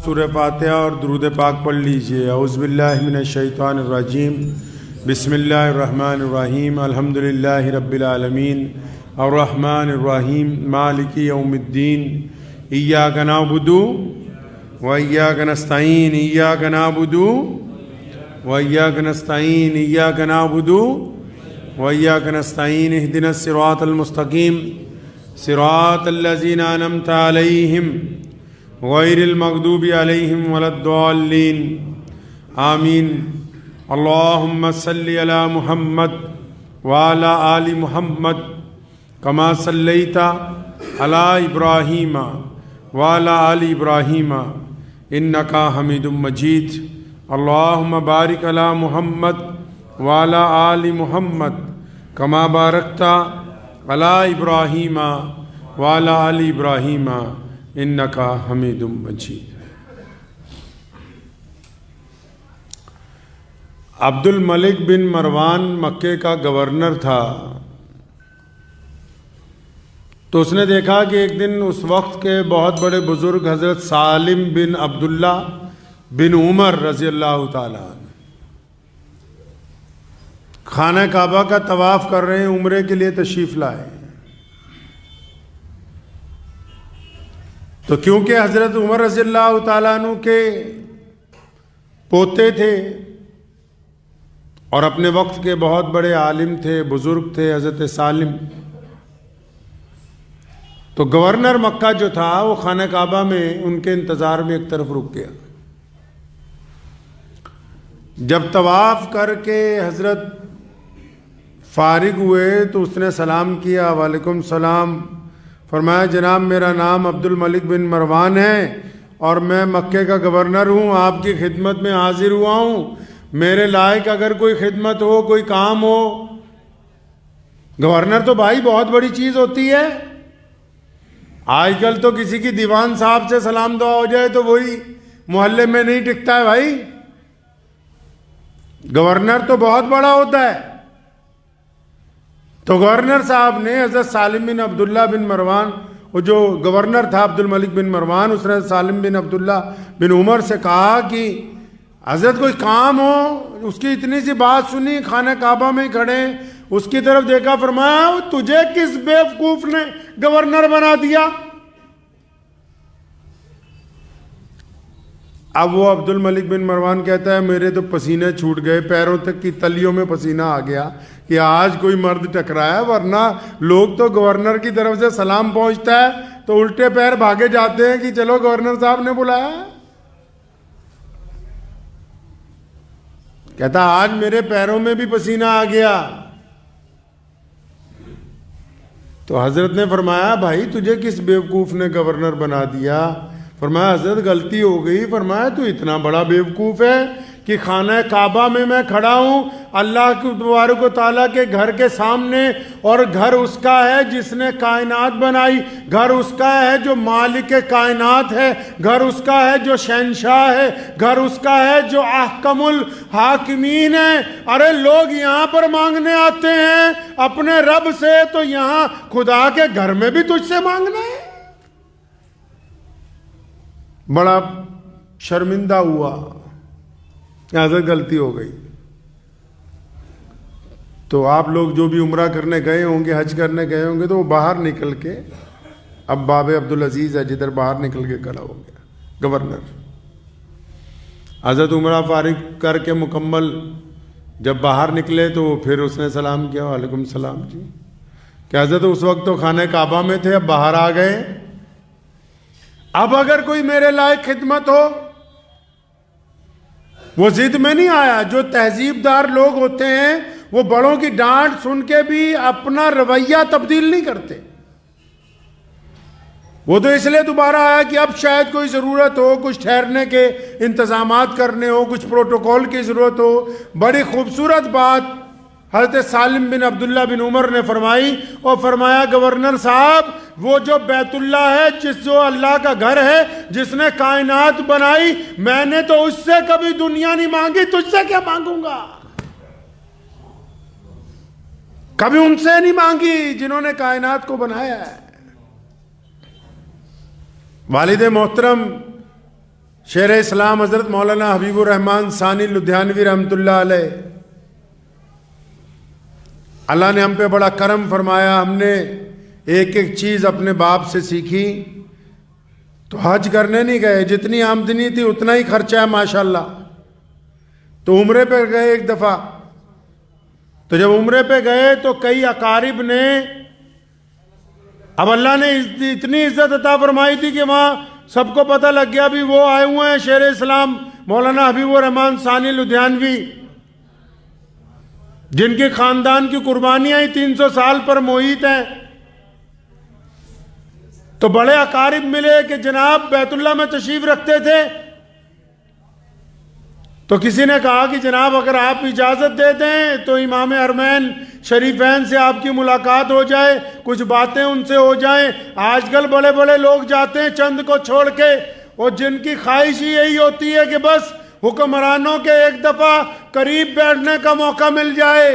سورہ فاتحہ اور درود پاک پڑھ لیجئے۔ اعوذ باللہ من الشیطان الرجیم، بسم اللہ الرحمن الرحیم، الحمدللہ رب العالمین، الرحمن الرحیم، مالک یوم الدین، ایاک نعبد و ایاک نستعین، ایاک نعبد و ایاک نستعین، ایاک نعبد و ایاک نستعین، اہدنا الصراط المستقیم صراط الذین انعمت علیہم غیر المغضوب علیہم ولا الضالین، آمین۔ اللہم صلی علی محمد وعلی آل محمد کما صلیت علی ابراہیم وعلی آل ابراہیم انکا حمید مجید۔ اللہم بارک علی محمد وعلی آل محمد کما بارکت علی ابراہیم وعلی آل ابراہیم انکا حمید مجید۔ عبد الملک بن مروان مکے کا گورنر تھا، تو اس نے دیکھا کہ ایک دن اس وقت کے بہت بڑے بزرگ حضرت سالم بن عبداللہ بن عمر رضی اللہ تعالیٰ عنہ خانہ کعبہ کا طواف کر رہے ہیں، عمرے کے لیے تشریف لائے۔ تو کیونکہ حضرت عمر رضی اللہ تعالیٰ عنہ کے پوتے تھے اور اپنے وقت کے بہت بڑے عالم تھے، بزرگ تھے حضرت سالم، تو گورنر مکہ جو تھا وہ خانہ کعبہ میں ان کے انتظار میں ایک طرف رک گیا۔ جب طواف کر کے حضرت فارغ ہوئے تو اس نے سلام کیا، وعلیکم السلام۔ فرمایا جناب میرا نام عبد الملک بن مروان ہے اور میں مکے کا گورنر ہوں، آپ کی خدمت میں حاضر ہوا ہوں، میرے لائق اگر کوئی خدمت ہو، کوئی کام ہو۔ گورنر تو بھائی بہت بڑی چیز ہوتی ہے، آج کل تو کسی کی دیوان صاحب سے سلام دعا ہو جائے تو وہی محلے میں نہیں ٹکتا ہے بھائی، گورنر تو بہت بڑا ہوتا ہے۔ تو گورنر صاحب نے حضرت سالم بن عبداللہ بن مروان، وہ جو گورنر تھا عبد الملک بن مروان، اس نے سالم بن عبداللہ بن عمر سے کہا کہ حضرت کوئی کام ہو، اس کی اتنی سی بات سنی، خانہ کعبہ میں کھڑے، اس کی طرف دیکھا، فرمایا تجھے کس بیوقوف نے گورنر بنا دیا؟ اب وہ عبد الملک بن مروان کہتا ہے میرے تو پسینے چھوٹ گئے، پیروں تک کی تلیوں میں پسینہ آ گیا کہ آج کوئی مرد ٹکرایا، ورنہ لوگ تو گورنر کی طرف سے سلام پہنچتا ہے تو الٹے پیر بھاگے جاتے ہیں کہ چلو گورنر صاحب نے بلایا۔ کہتا آج میرے پیروں میں بھی پسینہ آ گیا۔ تو حضرت نے فرمایا بھائی تجھے کس بیوقوف نے گورنر بنا دیا؟ فرمایا حضرت غلطی ہو گئی۔ فرمایا تو اتنا بڑا بیوقوف ہے کہ خانہ کعبہ میں کھڑا ہوں، اللہ کے تبارک و تعالیٰ کے گھر کے سامنے، اور گھر اس کا ہے جس نے کائنات بنائی، گھر اس کا ہے جو مالک کائنات ہے، گھر اس کا ہے جو شہنشاہ ہے، گھر اس کا ہے جو احکم الحاکمین ہے۔ ارے لوگ یہاں پر مانگنے آتے ہیں اپنے رب سے، تو یہاں خدا کے گھر میں بھی تجھ سے مانگنا ہے؟ بڑا شرمندہ ہوا، حضرت غلطی ہو گئی۔ تو آپ لوگ جو بھی عمرہ کرنے گئے ہوں گے، حج کرنے گئے ہوں گے، تو وہ باہر نکل کے، اب باب عبدالعزیز ہے جدھر باہر نکل کے کھڑا ہو گیا گورنر۔ حضرت عمرہ فارغ کر کے مکمل جب باہر نکلے تو پھر اس نے سلام کیا، وعلیکم السلام جی، کہ حضرت اس وقت تو خانہ کعبہ میں تھے، اب باہر آ گئے، اب اگر کوئی میرے لائق خدمت ہو۔ وہ ضد میں نہیں آیا۔ جو تہذیب دار لوگ ہوتے ہیں وہ بڑوں کی ڈانٹ سن کے بھی اپنا رویہ تبدیل نہیں کرتے، وہ تو اس لیے دوبارہ آیا کہ اب شاید کوئی ضرورت ہو، کچھ ٹھہرنے کے انتظامات کرنے ہو، کچھ پروٹوکول کی ضرورت ہو۔ بڑی خوبصورت بات حضرت سالم بن عبداللہ بن عمر نے فرمائی، اور فرمایا گورنر صاحب وہ جو بیت اللہ ہے، جو اللہ کا گھر ہے، جس نے کائنات بنائی، میں نے تو اس سے کبھی دنیا نہیں مانگی، تجھ سے کیا مانگوں گا؟ کبھی ان سے نہیں مانگی جنہوں نے کائنات کو بنایا ہے۔ والد محترم شیر اسلام حضرت مولانا حبیب الرحمن ثانی لدھیانوی رحمۃ اللہ علیہ، اللہ نے ہم پہ بڑا کرم فرمایا، ہم نے ایک ایک چیز اپنے باپ سے سیکھی۔ تو حج کرنے نہیں گئے، جتنی آمدنی تھی اتنا ہی خرچہ ہے ماشاءاللہ۔ تو عمرے پہ گئے ایک دفعہ، تو جب عمرے پہ گئے تو کئی اقارب نے، اب اللہ نے اتنی عزت عطا فرمائی تھی کہ وہاں سب کو پتہ لگ گیا بھی وہ آئے ہوئے ہیں شیر اسلام مولانا حبیب الرحمن ثانی لدھیانوی، جن کے خاندان کی قربانیاں ہی 300 سال پر محیط ہیں۔ تو بڑے اقارب ملے کہ جناب بیت اللہ میں تشریف رکھتے تھے، تو کسی نے کہا کہ جناب اگر آپ اجازت دے دیں تو امام حرمین شریفین سے آپ کی ملاقات ہو جائے، کچھ باتیں ان سے ہو جائیں۔ آج کل بڑے بڑے لوگ جاتے ہیں چند کو چھوڑ کے، اور جن کی خواہش ہی یہی ہوتی ہے کہ بس حکمرانوں کے ایک دفعہ قریب بیٹھنے کا موقع مل جائے۔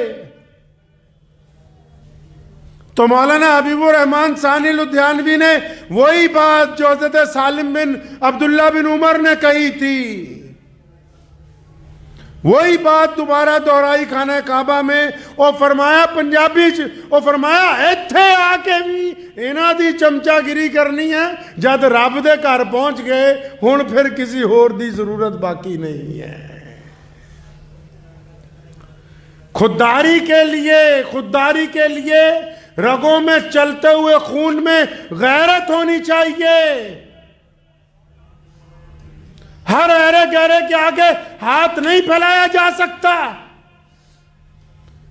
تو مولانا حبیب الرحمن ثانی لدھیانوی نے وہی بات جو حضرت سالم بن عبداللہ بن عمر نے کہی تھی، وہی بات دوبارہ دہرائی خانہ کعبہ میں، اور فرمایا پنجابی اور فرمایا ایتھے آ کے بھی انہاں دی چمچا گیری کرنی ہے، جد رب دے گھر پہنچ گئے ہن پھر کسی ہور دی ضرورت باقی نہیں ہے۔ خودداری کے لیے رگوں میں چلتے ہوئے خون میں غیرت ہونی چاہیے۔ ہر ایرے گہرے کے آگے ہاتھ نہیں پھیلایا جا سکتا۔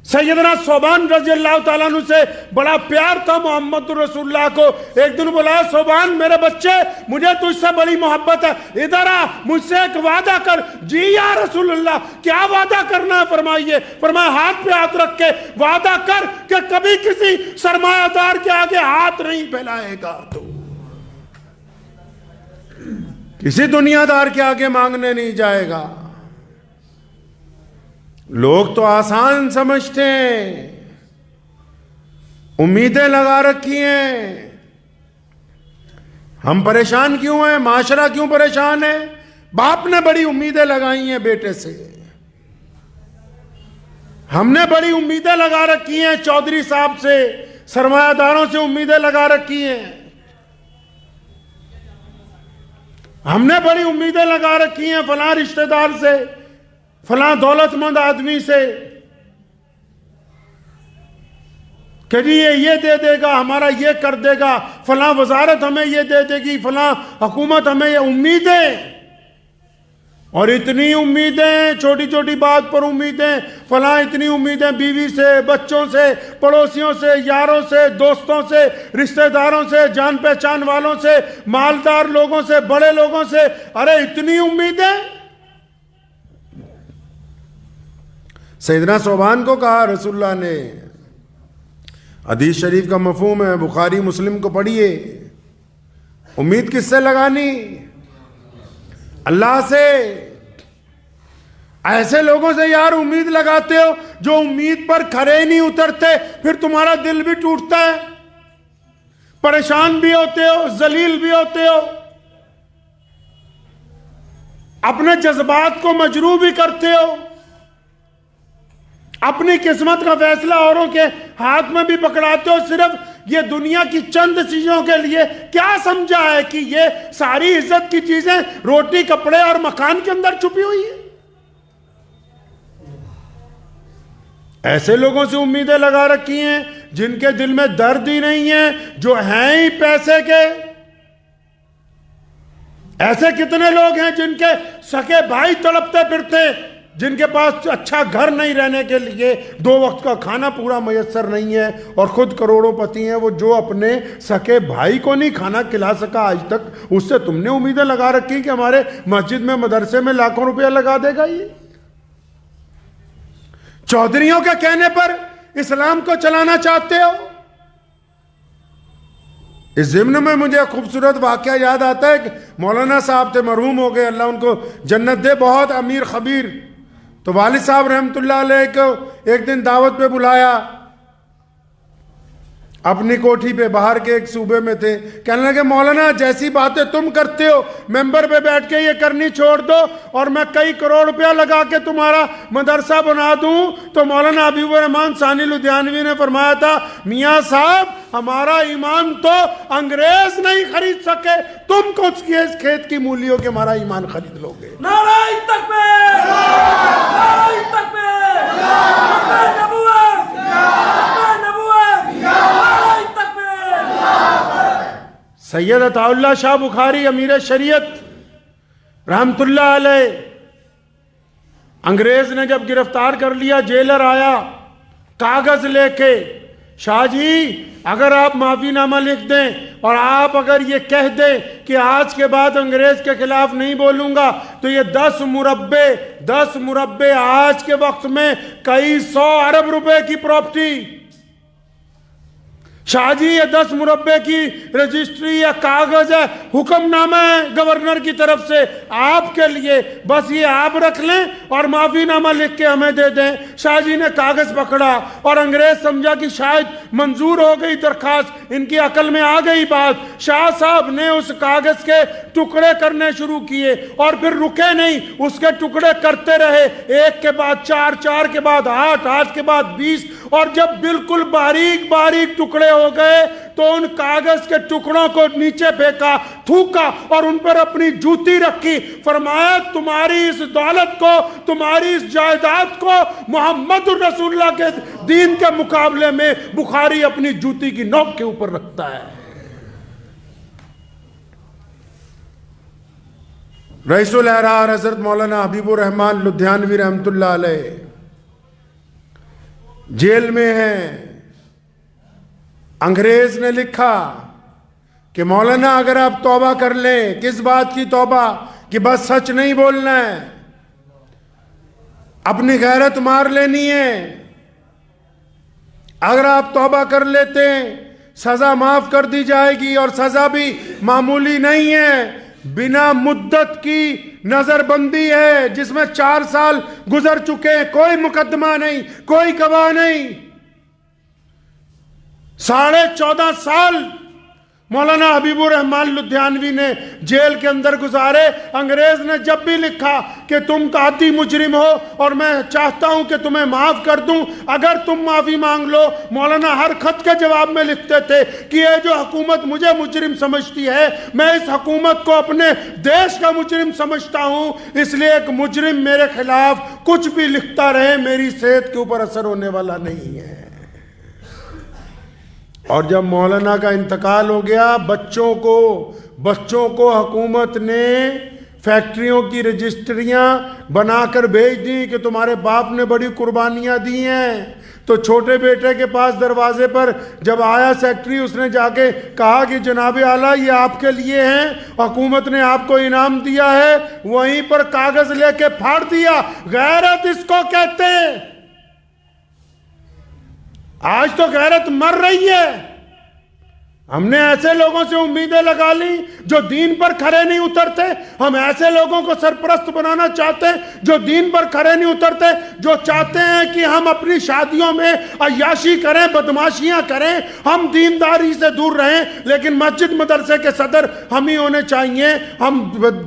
سیدنا صوبان رضی اللہ تعالیٰ عنہ سے بڑا پیار تھا محمد رسول اللہ کو۔ ایک دن بولا صوبان میرے بچے مجھے تجھ سے بڑی محبت ہے، ادھر آ مجھ سے ایک وعدہ کر۔ جی یا رسول اللہ کیا وعدہ کرنا ہے فرمائیے۔ فرمایا ہاتھ پہ ہاتھ رکھ کے وعدہ کر کہ کبھی کسی سرمایہ دار کے آگے ہاتھ نہیں پھیلائے گا، تو کسی دنیا دار کے آگے مانگنے نہیں جائے گا۔ لوگ تو آسان سمجھتے ہیں، امیدیں لگا رکھی ہیں۔ ہم پریشان کیوں ہیں؟ معاشرہ کیوں پریشان ہے؟ باپ نے بڑی امیدیں لگائی ہیں بیٹے سے، ہم نے بڑی امیدیں لگا رکھی ہیں چودھری صاحب سے، سرمایہ داروں سے امیدیں لگا رکھی ہیں، ہم نے بڑی امیدیں لگا رکھی ہیں فلاں رشتہ دار سے، فلاں دولت مند آدمی سے کہ جی یہ دے دے گا، ہمارا یہ کر دے گا، فلاں وزارت ہمیں یہ دے دے گی، فلاں حکومت ہمیں یہ امیدیں، اور اتنی امیدیں، چھوٹی چھوٹی بات پر امیدیں، فلاں اتنی امیدیں بیوی سے، بچوں سے، پڑوسیوں سے، یاروں سے، دوستوں سے، رشتہ داروں سے، جان پہچان والوں سے، مالدار لوگوں سے، بڑے لوگوں سے، ارے اتنی امیدیں۔ سیدنا صوبان کو کہا رسول اللہ نے، حدیث شریف کا مفہوم ہے، بخاری مسلم کو پڑھیے، امید کس سے لگانی؟ اللہ سے۔ ایسے لوگوں سے یار امید لگاتے ہو جو امید پر کھرے نہیں اترتے، پھر تمہارا دل بھی ٹوٹتا ہے، پریشان بھی ہوتے ہو، ذلیل بھی ہوتے ہو، اپنے جذبات کو مجروح بھی کرتے ہو، اپنی قسمت کا فیصلہ اوروں کے ہاتھ میں بھی پکڑاتے ہو، صرف یہ دنیا کی چند چیزوں کے لیے۔ کیا سمجھا ہے کہ یہ ساری عزت کی چیزیں روٹی، کپڑے اور مکان کے اندر چھپی ہوئی ہیں؟ ایسے لوگوں سے امیدیں لگا رکھی ہیں جن کے دل میں درد ہی نہیں ہے، جو ہیں ہی پیسے کے۔ ایسے کتنے لوگ ہیں جن کے سکے بھائی تڑپتے پھرتے، جن کے پاس اچھا گھر نہیں رہنے کے لیے، 2 وقت کا کھانا پورا میسر نہیں ہے، اور خود کروڑوں پتی ہیں، وہ جو اپنے سکے بھائی کو نہیں کھانا کھلا سکا آج تک، اس سے تم نے امیدیں لگا رکھی کہ ہمارے مسجد میں، مدرسے میں لاکھوں روپیہ لگا دے گا۔ یہ چودھریوں کے کہنے پر اسلام کو چلانا چاہتے ہو۔ اس ضمن میں مجھے خوبصورت واقعہ یاد آتا ہے کہ مولانا صاحب تھے، مرحوم ہو گئے، اللہ ان کو جنت دے، بہت امیر خبیر۔ تو والد صاحب رحمت اللہ علیہ کو ایک دن دعوت پہ بلایا، اپنی کوٹھی پہ باہر کے ایک صوبے میں تھے. کہنے لگے مولانا جیسی باتیں تم کرتے ہو ممبر پہ بیٹھ کے یہ کرنی چھوڑ دو اور میں کئی کروڑ روپیہ لگا کے تمہارا مدرسہ بنا دوں. تو مولانا حبیب الرحمن ثانی لدھیانوی نے فرمایا تھا میاں صاحب ہمارا ایمان تو انگریز نہیں خرید سکے, تم کو اس کھیت کی مولیوں کے ہمارا ایمان خرید لو گے. نعرہ تکبیر! نعرہ تکبیر! حق نبوت! حق نبوت! نعرہ تکبیر! سید عطا اللہ شاہ بخاری امیر شریعت رحمت اللہ علیہ, انگریز نے جب گرفتار کر لیا, جیلر آیا کاغذ لے کے, شاہ جی اگر آپ معافی نامہ لکھ دیں اور آپ اگر یہ کہہ دیں کہ آج کے بعد انگریز کے خلاف نہیں بولوں گا تو یہ 10 مربع آج کے وقت میں کئی 100 ارب روپے کی پراپرٹی. شاہ جی یہ 10 مربع کی رجسٹری یا کاغذ ہے, حکم نامہ ہے گورنر کی طرف سے آپ کے لیے, بس یہ آپ رکھ لیں اور معافی نامہ لکھ کے ہمیں دے دیں. شاہ جی نے کاغذ پکڑا اور انگریز سمجھا کہ شاید منظور ہو گئی درخواست, ان کی عقل میں آ گئی بات. شاہ صاحب نے اس کاغذ کے ٹکڑے کرنے شروع کیے اور پھر رکے نہیں, اس کے ٹکڑے کرتے رہے, 1 کے بعد 4, 4 کے بعد 8, 8 کے بعد 20, اور جب بالکل باریک باریک ٹکڑے ہو گئے تو ان کاغذ کے ٹکڑوں کو نیچے پھینکا, تھوکا اور ان پر اپنی جوتی رکھی. فرمایا تمہاری اس دولت کو, تمہاری اس جائیداد کو محمد رسول اللہ کے دین کے مقابلے میں بخاری اپنی جوتی کی نوک کے اوپر رکھتا ہے. رئیس الاحرار حضرت مولانا حبیب الرحمن لدھیانوی رحمت اللہ علیہ جیل میں ہیں. انگریز نے لکھا کہ مولانا اگر آپ توبہ کر لیں, کس بات کی توبہ, کہ بس سچ نہیں بولنا ہے, اپنی غیرت مار لینی ہے, اگر آپ توبہ کر لیتے سزا معاف کر دی جائے گی, اور سزا بھی معمولی نہیں ہے, بنا مدت کی نظر بندی ہے جس میں 4 سال گزر چکے, کوئی مقدمہ نہیں, کوئی گواہ نہیں. 14.5 سال مولانا حبیب الرحمن لدھیانوی نے جیل کے اندر گزارے. انگریز نے جب بھی لکھا کہ تم قحطی مجرم ہو اور میں چاہتا ہوں کہ تمہیں معاف کر دوں, اگر تم معافی مانگ لو, مولانا ہر خط کے جواب میں لکھتے تھے کہ یہ جو حکومت مجھے مجرم سمجھتی ہے, میں اس حکومت کو اپنے دیش کا مجرم سمجھتا ہوں, اس لیے ایک مجرم میرے خلاف کچھ بھی لکھتا رہے میری صحت کے اوپر اثر ہونے والا نہیں ہے. اور جب مولانا کا انتقال ہو گیا, بچوں کو حکومت نے فیکٹریوں کی رجسٹریاں بنا کر بھیج دی کہ تمہارے باپ نے بڑی قربانیاں دی ہیں. تو چھوٹے بیٹے کے پاس دروازے پر جب آیا سیکٹری, اس نے جا کے کہا کہ جناب اعلیٰ یہ آپ کے لیے ہیں, حکومت نے آپ کو انعام دیا ہے. وہیں پر کاغذ لے کے پھاڑ دیا. غیرت اس کو کہتے ہیں. آج تو غیرت مر رہی ہے. ہم نے ایسے لوگوں سے امیدیں لگا لی جو دین پر کھڑے نہیں اترتے. ہم ایسے لوگوں کو سرپرست بنانا چاہتے ہیں جو دین پر کھڑے نہیں اترتے, جو چاہتے ہیں کہ ہم اپنی شادیوں میں عیاشی کریں, بدماشیاں کریں, ہم دینداری سے دور رہیں, لیکن مسجد مدرسے کے صدر ہم ہی ہونے چاہیے. ہم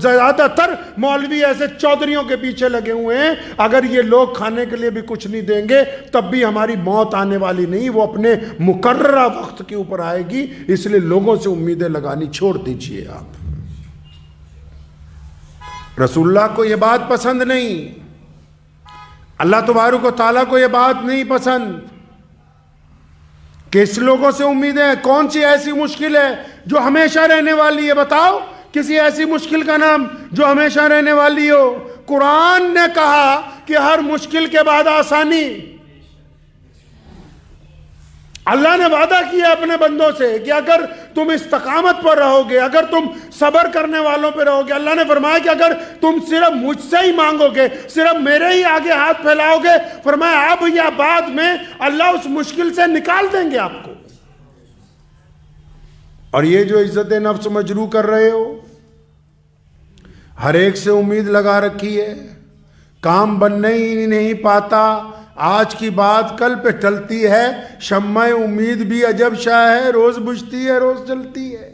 زیادہ تر مولوی ایسے چودھریوں کے پیچھے لگے ہوئے ہیں. اگر یہ لوگ کھانے کے لیے بھی کچھ نہیں دیں گے تب بھی ہماری موت آنے والی نہیں, وہ اپنے مقررہ وقت کے اوپر آئے گی. اس لیے لوگوں سے امیدیں لگانی چھوڑ دیجئے. آپ رسول اللہ کو یہ بات پسند نہیں, اللہ تبارک و تعالیٰ کو یہ بات نہیں پسند کہ اس لوگوں سے امیدیں. کون سی ایسی مشکل ہے جو ہمیشہ رہنے والی ہے؟ بتاؤ کسی ایسی مشکل کا نام جو ہمیشہ رہنے والی ہو. قرآن نے کہا کہ ہر مشکل کے بعد آسانی. اللہ نے وعدہ کیا اپنے بندوں سے کہ اگر تم استقامت پر رہو گے, اگر تم صبر کرنے والوں پہ رہو گے, اللہ نے فرمایا کہ اگر تم صرف مجھ سے ہی مانگو گے, صرف میرے ہی آگے ہاتھ پھیلاؤ گے, فرمایا اب یا بعد میں اللہ اس مشکل سے نکال دیں گے آپ کو. اور یہ جو عزت نفس مجروح کر رہے ہو, ہر ایک سے امید لگا رکھی ہے, کام بننے ہی نہیں پاتا. آج کی بات کل پہ ٹلتی ہے، شمع امید بھی عجب شاہ ہے، روز بجھتی ہے روز جلتی ہے۔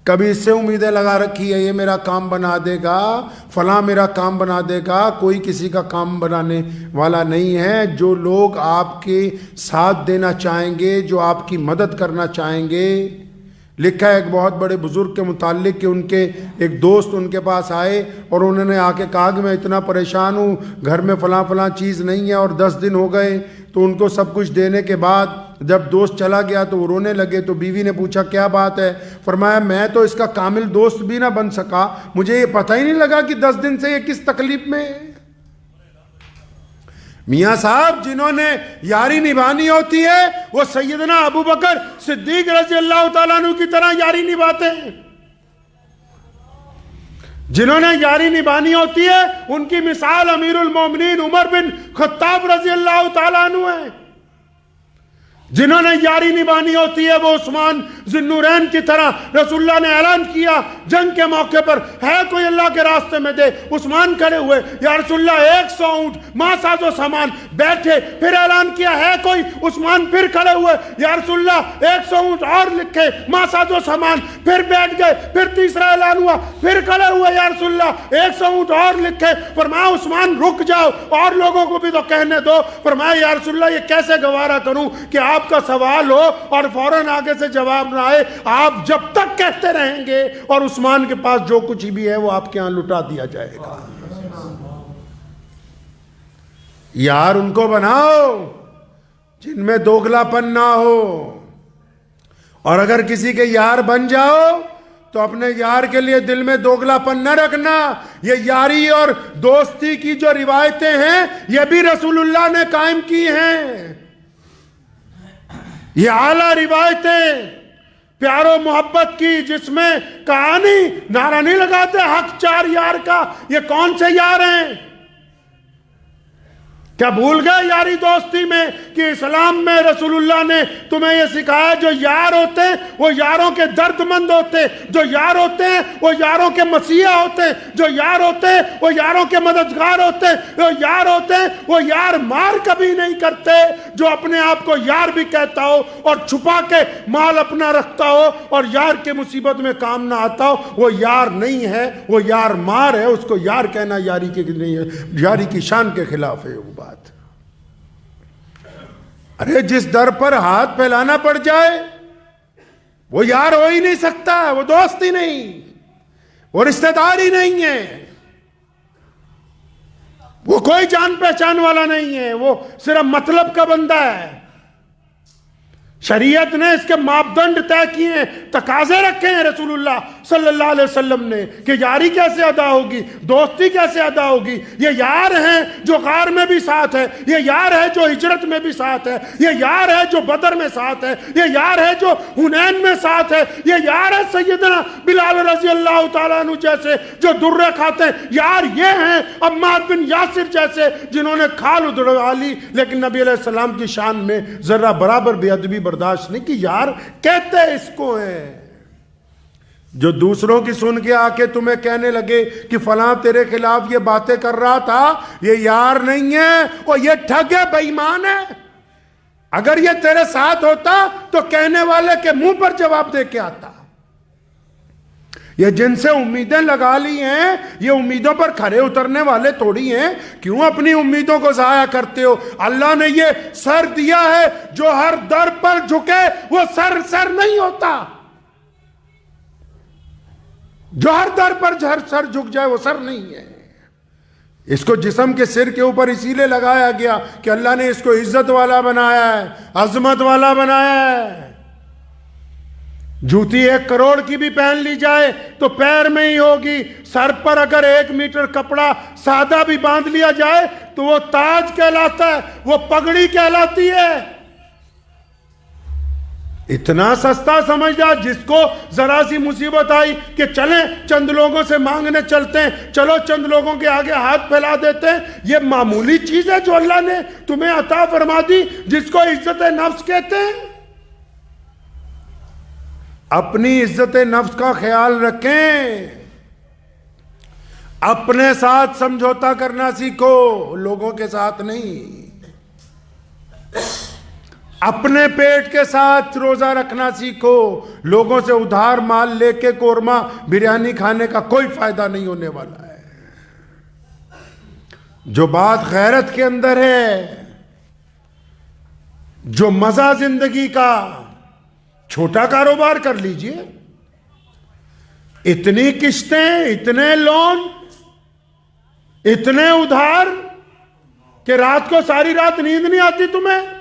کبھی اس سے امیدیں لگا رکھی ہے یہ میرا کام بنا دے گا، فلاں میرا کام بنا دے گا، کوئی کسی کا کام بنانے والا نہیں ہے۔ جو لوگ آپ کے ساتھ دینا چاہیں گے، جو آپ کی مدد کرنا چاہیں گے، لکھا ہے ایک بہت بڑے بزرگ کے متعلق کہ ان کے ایک دوست ان کے پاس آئے اور انہوں نے آ کے کہا کہ میں اتنا پریشان ہوں، گھر میں فلاں فلاں چیز نہیں ہے اور 10 دن ہو گئے۔ تو ان کو سب کچھ دینے کے بعد جب دوست چلا گیا تو وہ رونے لگے، تو بیوی نے پوچھا کیا بات ہے؟ فرمایا میں تو اس کا کامل دوست بھی نہ بن سکا، مجھے یہ پتہ ہی نہیں لگا کہ 10 دن سے یہ کس تکلیف میں ہے۔ میاں صاحب جنہوں نے یاری نبھانی ہوتی ہے وہ سیدنا ابو بکر صدیق رضی اللہ تعالیٰ عنہ کی طرح یاری نبھاتے ہیں۔ جنہوں نے یاری نبھانی ہوتی ہے ان کی مثال امیر المومنین عمر بن خطاب رضی اللہ تعالیٰ عنہ ہے۔ جنہوں نے یاری نبھانی ہوتی ہے وہ عثمان ذی النورین کی طرح، رسول اللہ نے اعلان کیا جنگ کے موقع پر ہے کوئی اللہ کے راستے میں دے، عثمان کھڑے ہوئے یا رسول اللہ 100 اونٹ ماں ساز و سامان، بیٹھے، پھر اعلان کیا ہے کوئی، عثمان پھر کھڑے ہوئے یا رسول اللہ 100 اونٹ اور لکھے ماں ساز و سامان، پھر بیٹھ گئے، پھر تیسرا اعلان ہوا، پھر کھڑے ہوئے یا رسول اللہ 100 اونٹ اور لکھے۔ فرمایا عثمان رک جاؤ اور لوگوں کو بھی تو کہنے دو۔ فرمایا یا رسول اللہ یہ کیسے گوارا کروں کہ آپ کا سوال ہو اور فوراً آگے سے جواب نہ آئے، آپ جب تک کہتے رہیں گے اور عثمان کے پاس جو کچھ بھی ہے وہ آپ کے ہاں لٹا دیا جائے گا۔ یار ان کو بناؤ جن میں دوگلا پن نہ ہو، اور اگر کسی کے یار بن جاؤ تو اپنے یار کے لیے دل میں دوگلا پن نہ رکھنا۔ یہ یاری اور دوستی کی جو روایتیں ہیں یہ بھی رسول اللہ نے قائم کی ہیں۔ یہ اعلیٰ روایتیں پیار و محبت کی، جس میں کہانی نعرہ نہیں لگاتے حق 4 یار کا، یہ کون سے یار ہیں؟ کیا بھول گئے یاری دوستی میں کہ اسلام میں رسول اللہ نے تمہیں یہ سکھایا جو یار ہوتے ہیں وہ یاروں کے درد مند ہوتے ہیں، جو یار ہوتے ہیں وہ یاروں کے مسیحا ہوتے ہیں، جو یار ہوتے ہیں وہ یاروں کے مددگار ہوتے ہیں، جو یار ہوتے ہیں وہ یار مار کبھی نہیں کرتے۔ جو اپنے آپ کو یار بھی کہتا ہو اور چھپا کے مال اپنا رکھتا ہو اور یار کے مصیبت میں کام نہ آتا ہو وہ یار نہیں ہے، وہ یار مار ہے۔ اس کو یار کہنا یاری کی نہیں ہے، یاری کی شان کے خلاف ہے وہ بات۔ ارے جس در پر ہاتھ پھیلانا پڑ جائے وہ یار ہو ہی نہیں سکتا، وہ دوست ہی نہیں، وہ رشتہ دار ہی نہیں ہے، وہ کوئی جان پہچان والا نہیں ہے، وہ صرف مطلب کا بندہ ہے۔ شریعت نے اس کے ماپدنڈ طے کیے ہیں، تقاضے رکھے ہیں رسول اللہ صلی اللہ علیہ وسلم نے کہ یاری کیسے ادا ہوگی، دوستی کیسے ادا ہوگی۔ یہ یار ہیں جو غار میں بھی ساتھ ہے، یہ یار ہے جو ہجرت میں بھی ساتھ ہے، یہ یار ہے جو بدر میں ساتھ ہے، یہ یار ہے جو حنین میں ساتھ ہے، یہ یار ہے سیدنا بلال رضی اللہ تعالیٰ عنہ جیسے جو درے کھاتے ہیں، یار یہ ہیں عمار بن یاسر جیسے جنہوں نے کھال ادھڑوا لی لیکن نبی علیہ السلام کی شان میں ذرہ برابر بے ادبی برداشت نہیں کی۔ یار کہتے اس کو ہیں جو دوسروں کی سن کے آ کے تمہیں کہنے لگے کہ فلاں تیرے خلاف یہ باتیں کر رہا تھا، یہ یار نہیں ہے، اور یہ ٹھگ ہے، بے ایمان ہے۔ اگر یہ تیرے ساتھ ہوتا تو کہنے والے کے منہ پر جواب دے کے آتا۔ یہ جن سے امیدیں لگا لی ہیں یہ امیدوں پر کھڑے اترنے والے تھوڑی ہیں، کیوں اپنی امیدوں کو ضائع کرتے ہو؟ اللہ نے یہ سر دیا ہے، جو ہر در پر جھکے وہ سر نہیں ہوتا، جو ہر در پر سر جھک جائے وہ سر نہیں ہے۔ اس کو جسم کے سر کے اوپر اسی لیے لگایا گیا کہ اللہ نے اس کو عزت والا بنایا ہے، عظمت والا بنایا ہے۔ جوتی 1 کروڑ کی بھی پہن لی جائے تو پیر میں ہی ہوگی، سر پر اگر 1 میٹر کپڑا سادہ بھی باندھ لیا جائے تو وہ تاج کہلاتا ہے، وہ پگڑی کہلاتی ہے۔ اتنا سستا سمجھ جا، جس کو ذرا سی مصیبت آئی کہ چلیں چند لوگوں سے مانگنے چلتے ہیں، چلو چند لوگوں کے آگے ہاتھ پھیلا دیتے ہیں، یہ معمولی چیز ہے جو اللہ نے تمہیں عطا فرما دی، جس کو عزت نفس کہتے ہیں۔ اپنی عزت نفس کا خیال رکھیں، اپنے ساتھ سمجھوتا کرنا سیکھو، لوگوں کے ساتھ نہیں۔ اپنے پیٹ کے ساتھ روزہ رکھنا سیکھو، لوگوں سے ادھار مال لے کے قورمہ بریانی کھانے کا کوئی فائدہ نہیں ہونے والا ہے۔ جو بات غیرت کے اندر ہے، جو مزہ زندگی کا، چھوٹا کاروبار کر لیجئے، اتنی قسطیں، اتنے لون، اتنے ادھار کہ رات کو ساری رات نیند نہیں آتی تمہیں۔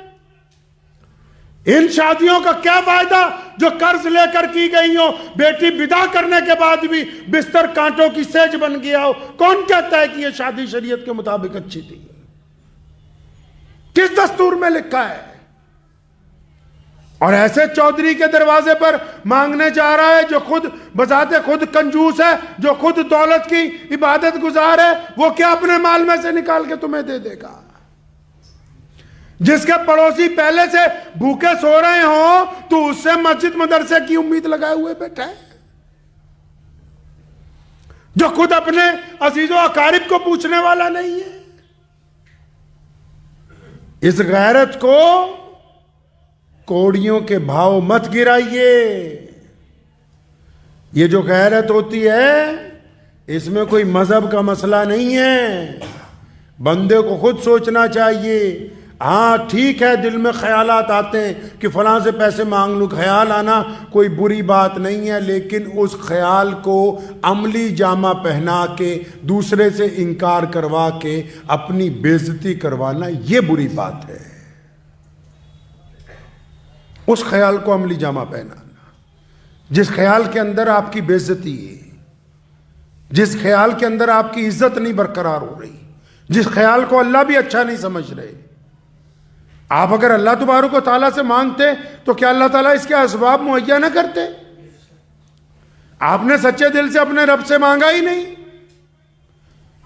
ان شادیوں کا کیا فائدہ جو قرض لے کر کی گئی ہو، بیٹی بدا کرنے کے بعد بھی بستر کانٹوں کی سیج بن گیا ہو؟ کون کہتا ہے کہ یہ شادی شریعت کے مطابق اچھی تھی؟ کس دستور میں لکھا ہے؟ اور ایسے چودھری کے دروازے پر مانگنے جا رہا ہے جو خود بذات خود کنجوس ہے، جو خود دولت کی عبادت گزار ہے، وہ کیا اپنے مال میں سے نکال کے تمہیں دے دے گا؟ جس کے پڑوسی پہلے سے بھوکے سو رہے ہوں تو اس سے مسجد مدرسے کی امید لگائے ہوئے بیٹھا ہے، جو خود اپنے عزیز و اقارب کو پوچھنے والا نہیں ہے۔ اس غیرت کو کوڑیوں کے بھاؤ مت گرائیے۔ یہ جو غیرت ہوتی ہے اس میں کوئی مذہب کا مسئلہ نہیں ہے، بندے کو خود سوچنا چاہیے۔ ہاں ٹھیک ہے، دل میں خیالات آتے ہیں کہ فلاں سے پیسے مانگ لوں، خیال آنا کوئی بری بات نہیں ہے، لیکن اس خیال کو عملی جامہ پہنا کے دوسرے سے انکار کروا کے اپنی بے عزتی کروانا، یہ بری بات ہے۔ اس خیال کو عملی جامہ پہنانا جس خیال کے اندر آپ کی بے عزتی ہے، جس خیال کے اندر آپ کی عزت نہیں برقرار ہو رہی، جس خیال کو اللہ بھی اچھا نہیں سمجھ رہے۔ آپ اگر اللہ تبارک و تعالیٰ سے مانگتے تو کیا اللہ تعالیٰ اس کے اسباب مہیا نہ کرتے؟ آپ نے سچے دل سے اپنے رب سے مانگا ہی نہیں۔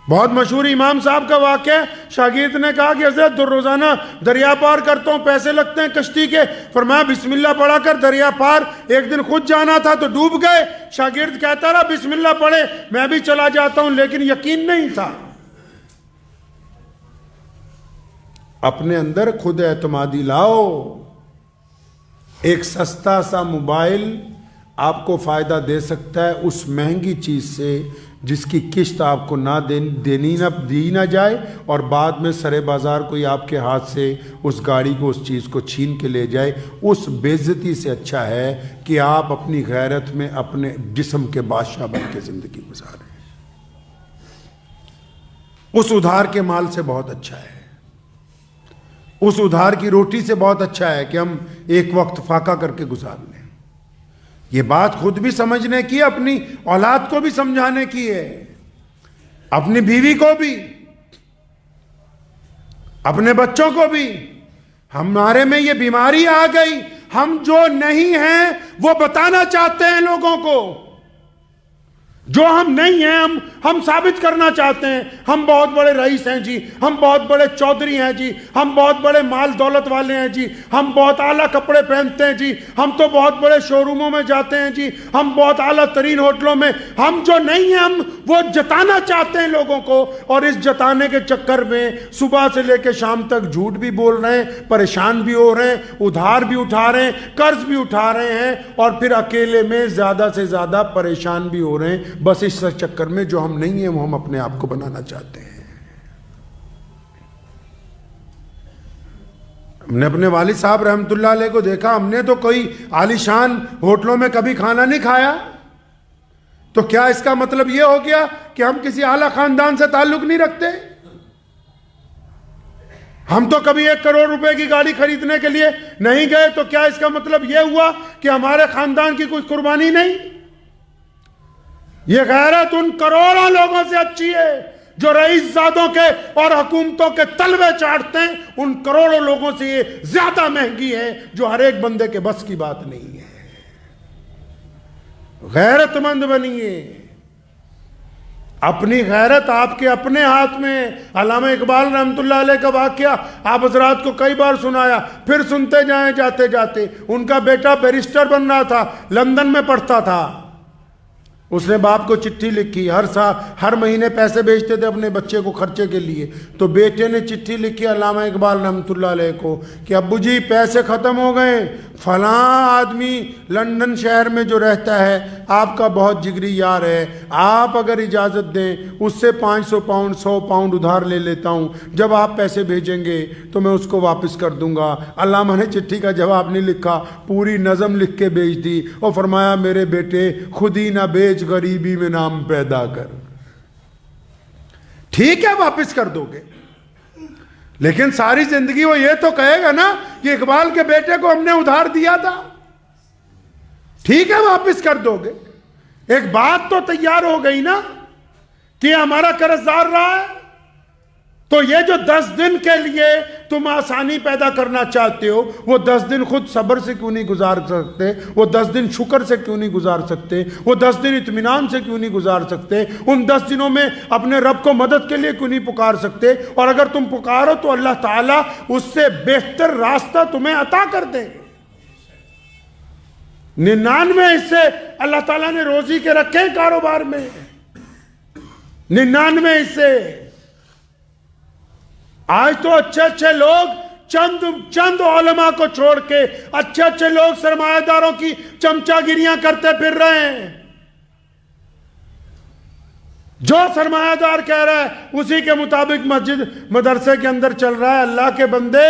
بہت مشہور امام صاحب کا واقعہ ہے، شاگرد نے کہا کہ حضرت روزانہ دریا پار کرتا ہوں، پیسے لگتے ہیں کشتی کے، فرمایا بسم اللہ پڑھا کر دریا پار۔ ایک دن خود جانا تھا تو ڈوب گئے، شاگرد کہتا رہا بسم اللہ پڑھے میں بھی چلا جاتا ہوں، لیکن یقین نہیں تھا۔ اپنے اندر خود اعتمادی لاؤ۔ ایک سستا سا موبائل آپ کو فائدہ دے سکتا ہے اس مہنگی چیز سے جس کی قسط آپ کو نہ دی نہ جائے، اور بعد میں سرے بازار کوئی آپ کے ہاتھ سے اس گاڑی کو، اس چیز کو چھین کے لے جائے۔ اس بے عزتی سے اچھا ہے کہ آپ اپنی غیرت میں اپنے جسم کے بادشاہ بن کے زندگی گزاریں۔ اس ادھار کے مال سے بہت اچھا ہے، اس ادھار کی روٹی سے بہت اچھا ہے کہ ہم ایک وقت فاقہ کر کے گزار لیں۔ یہ بات خود بھی سمجھنے کی، اپنی اولاد کو بھی سمجھانے کی ہے، اپنی بیوی کو بھی، اپنے بچوں کو بھی۔ ہمارے میں یہ بیماری آ گئی، ہم جو نہیں ہیں وہ بتانا چاہتے ہیں لوگوں کو، جو ہم نہیں ہیں ہم ثابت کرنا چاہتے ہیں ہم بہت بڑے رئیس ہیں جی، ہم بہت بڑے چودھری ہیں جی، ہم بہت بڑے مال دولت والے ہیں جی، ہم بہت اعلیٰ کپڑے پہنتے ہیں جی، ہم تو بہت بڑے شو روموں میں جاتے ہیں جی، ہم بہت اعلیٰ ترین ہوٹلوں میں۔ ہم جو نہیں ہیں ہم وہ جتانا چاہتے ہیں لوگوں کو، اور اس جتانے کے چکر میں صبح سے لے کے شام تک جھوٹ بھی بول رہے ہیں، پریشان بھی ہو رہے ہیں، ادھار بھی اٹھا رہے ہیں، قرض بھی اٹھا رہے ہیں، اور پھر اکیلے میں زیادہ سے زیادہ پریشان بھی ہو رہے ہیں، بس اس چکر میں جو ہم نہیں ہیں وہ ہم اپنے آپ کو بنانا چاہتے ہیں۔ ہم نے اپنے والد صاحب رحمت اللہ علیہ کو دیکھا، ہم نے تو کوئی عالیشان ہوٹلوں میں کبھی کھانا نہیں کھایا، تو کیا اس کا مطلب یہ ہو گیا کہ ہم کسی اعلیٰ خاندان سے تعلق نہیں رکھتے؟ ہم تو کبھی 1 کروڑ روپے کی گاڑی خریدنے کے لیے نہیں گئے، تو کیا اس کا مطلب یہ ہوا کہ ہمارے خاندان کی کوئی قربانی نہیں؟ یہ غیرت ان کروڑوں لوگوں سے اچھی ہے جو رئیس زادوں کے اور حکومتوں کے تلوے چاٹتے ہیں، ان کروڑوں لوگوں سے یہ زیادہ مہنگی ہے جو ہر ایک بندے کے بس کی بات نہیں ہے۔ غیرت مند بنیے، اپنی غیرت آپ کے اپنے ہاتھ میں۔ علامہ اقبال رحمت اللہ علیہ کا واقعہ آپ حضرات کو کئی بار سنایا، پھر سنتے جائیں جاتے جاتے۔ ان کا بیٹا بیرسٹر بن رہا تھا، لندن میں پڑھتا تھا، اس نے باپ کو چٹھی لکھی، ہر مہینے پیسے بھیجتے تھے اپنے بچے کو خرچے کے لیے، تو بیٹے نے چٹھی لکھی علامہ اقبال رحمۃ اللہ علیہ کو کہ ابو جی پیسے ختم ہو گئے، فلاں آدمی لندن شہر میں جو رہتا ہے آپ کا بہت جگری یار ہے، آپ اگر اجازت دیں اس سے 500 پاؤنڈ 100 پاؤنڈ ادھار لے لیتا ہوں، جب آپ پیسے بھیجیں گے تو میں اس کو واپس کر دوں گا۔ علامہ نے چٹھی کا جواب نہیں لکھا، پوری نظم لکھ کے بھیج دی اور فرمایا میرے بیٹے خود ہی نہ بیچ غریبی میں نام پیدا کر، ٹھیک ہے واپس کر دو گے، لیکن ساری زندگی وہ یہ تو کہے گا نا کہ اقبال کے بیٹے کو ہم نے ادھار دیا تھا، ٹھیک ہے واپس کر دو گے، ایک بات تو تیار ہو گئی نا کہ ہمارا قرض دار رہا ہے، تو یہ جو 10 دن کے لیے تم آسانی پیدا کرنا چاہتے ہو، وہ 10 دن خود صبر سے کیوں نہیں گزار سکتے؟ وہ 10 دن شکر سے کیوں نہیں گزار سکتے؟ وہ 10 دن اطمینان سے کیوں نہیں گزار سکتے؟ ان 10 دنوں میں اپنے رب کو مدد کے لیے کیوں نہیں پکار سکتے؟ اور اگر تم پکارو تو اللہ تعالیٰ اس سے بہتر راستہ تمہیں عطا کر دے۔ 99 حصے اللہ تعالیٰ نے روزی کے رکھے کاروبار میں، 99 حصے۔ آج تو اچھے لوگ چند علماء کو چھوڑ کے اچھے لوگ سرمایہ داروں کی چمچا گیریاں کرتے پھر رہے ہیں، جو سرمایہ دار کہہ رہا ہے اسی کے مطابق مسجد مدرسے کے اندر چل رہا ہے۔ اللہ کے بندے،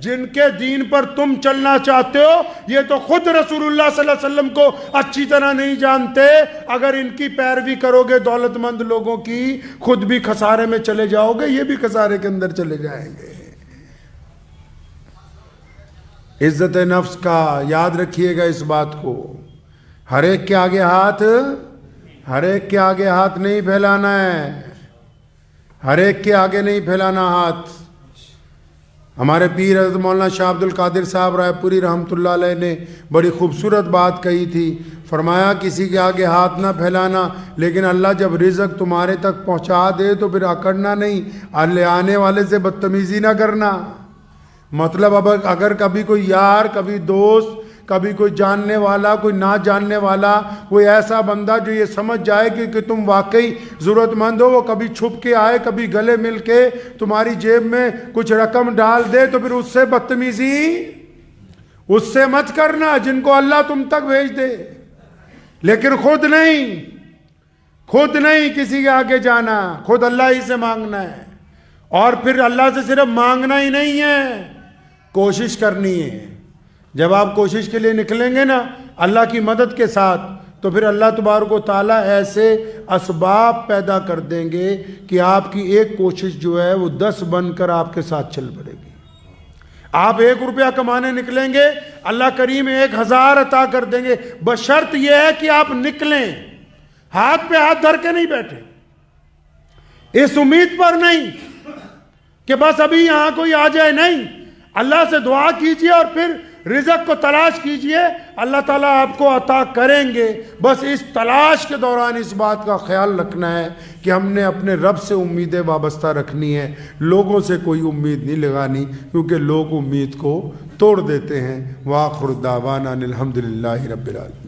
جن کے دین پر تم چلنا چاہتے ہو یہ تو خود رسول اللہ صلی اللہ علیہ وسلم کو اچھی طرح نہیں جانتے، اگر ان کی پیروی کرو گے دولت مند لوگوں کی، خود بھی خسارے میں چلے جاؤ گے، یہ بھی خسارے کے اندر چلے جائیں گے۔ عزت نفس کا یاد رکھیے گا اس بات کو، ہر ایک کے آگے ہاتھ نہیں پھیلانا ہے، ہر ایک کے آگے نہیں پھیلانا ہاتھ۔ ہمارے پیر حضرت مولانا شاہ عبد القادر صاحب رائے پوری رحمۃ اللہ علیہ نے بڑی خوبصورت بات کہی تھی، فرمایا کسی کے آگے ہاتھ نہ پھیلانا، لیکن اللہ جب رزق تمہارے تک پہنچا دے تو پھر اکڑنا نہیں، لے آنے والے سے بدتمیزی نہ کرنا۔ مطلب اب اگر کبھی کوئی یار، کبھی دوست، کبھی کوئی جاننے والا، کوئی نہ جاننے والا، کوئی ایسا بندہ جو یہ سمجھ جائے کہ تم واقعی ضرورت مند ہو، وہ کبھی چھپ کے آئے، کبھی گلے مل کے تمہاری جیب میں کچھ رقم ڈال دے تو پھر اس سے بدتمیزی اس سے مت کرنا، جن کو اللہ تم تک بھیج دے، لیکن خود نہیں کسی کے آگے جانا، خود اللہ ہی سے مانگنا ہے۔ اور پھر اللہ سے صرف مانگنا ہی نہیں ہے، کوشش کرنی ہے۔ جب آپ کوشش کے لیے نکلیں گے نا اللہ کی مدد کے ساتھ، تو پھر اللہ تبارک و تعالیٰ ایسے اسباب پیدا کر دیں گے کہ آپ کی ایک کوشش جو ہے وہ 10 بن کر آپ کے ساتھ چل پڑے گی۔ آپ 1 روپیہ کمانے نکلیں گے، اللہ کریم 1000 عطا کر دیں گے، بشرط یہ ہے کہ آپ نکلیں، ہاتھ پہ ہاتھ دھر کے نہیں بیٹھے، اس امید پر نہیں کہ بس ابھی یہاں کوئی آ جائے، نہیں، اللہ سے دعا کیجئے اور پھر رزق کو تلاش کیجئے، اللہ تعالیٰ آپ کو عطا کریں گے۔ بس اس تلاش کے دوران اس بات کا خیال رکھنا ہے کہ ہم نے اپنے رب سے امیدیں وابستہ رکھنی ہے، لوگوں سے کوئی امید نہیں لگانی، کیونکہ لوگ امید کو توڑ دیتے ہیں۔ وآخر دعوانا الحمدللہ رب العالمین۔